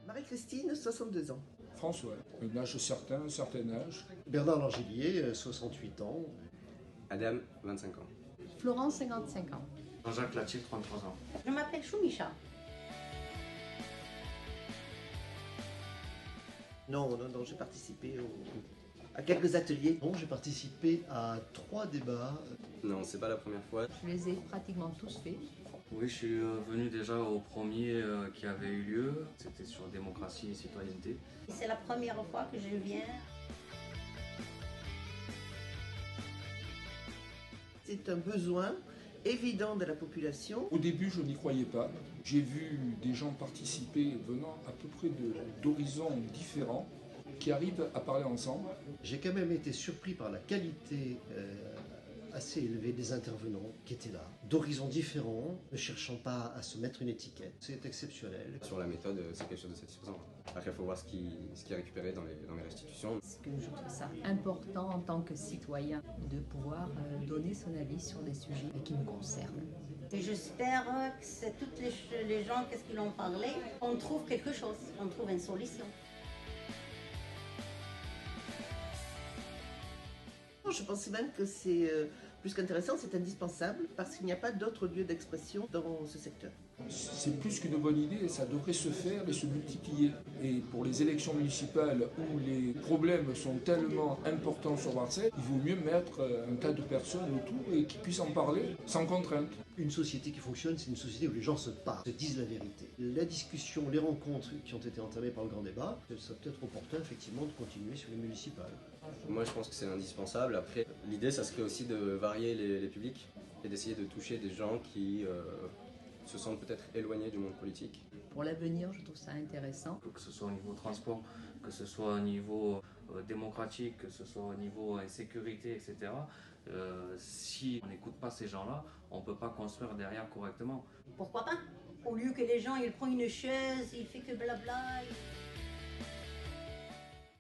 Marie-Christine, 62 ans. François, un âge certain, un certain âge. Bernard Langelier, 68 ans. Adam, 25 ans. Florence, 55 ans. Jean-Jacques Latier, 33 ans. Je m'appelle Choumicha. Non, j'ai participé à quelques ateliers. Bon, j'ai participé à 3 débats. Non, c'est pas la première fois. Je les ai pratiquement tous faits. Oui, je suis venu déjà au premier qui avait eu lieu. C'était sur démocratie et citoyenneté. C'est la première fois que je viens. C'est un besoin évident de la population. Au début, je n'y croyais pas. J'ai vu des gens participer venant à peu près d'horizons différents qui arrivent à parler ensemble. J'ai quand même été surpris par la qualité assez élevée des intervenants qui étaient là, d'horizons différents, ne cherchant pas à se mettre une étiquette. C'est exceptionnel. Sur la méthode, c'est quelque chose de satisfaisant. Après, il faut voir ce qui est récupéré dans les restitutions. Parce que je trouve ça important en tant que citoyen de pouvoir donner son avis sur des sujets qui me concernent. Et j'espère que c'est toutes les gens qu'est-ce qu'ils ont parlé, on trouve quelque chose, on trouve une solution. Je pensais même que c'est plus qu'intéressant, c'est indispensable parce qu'il n'y a pas d'autre lieu d'expression dans ce secteur. C'est plus qu'une bonne idée et ça devrait se faire et se multiplier. Et pour les élections municipales où les problèmes sont tellement importants sur Marseille, il vaut mieux mettre un tas de personnes autour et qui puissent en parler sans contrainte. Une société qui fonctionne, c'est une société où les gens se parlent, se disent la vérité. La discussion, les rencontres qui ont été entamées par le grand débat, ça serait peut-être opportun effectivement de continuer sur les municipales. Moi, je pense que c'est indispensable. Après, l'idée, ça serait aussi de varier les publics et d'essayer de toucher des gens qui se sentent peut-être éloignés du monde politique. Pour l'avenir, je trouve ça intéressant. Que ce soit au niveau transport, que ce soit au niveau démocratique, que ce soit au niveau sécurité, etc. Si on n'écoute pas ces gens-là, on ne peut pas construire derrière correctement. Pourquoi pas? Au lieu que les gens ils prennent une chaise, il fait que blabla.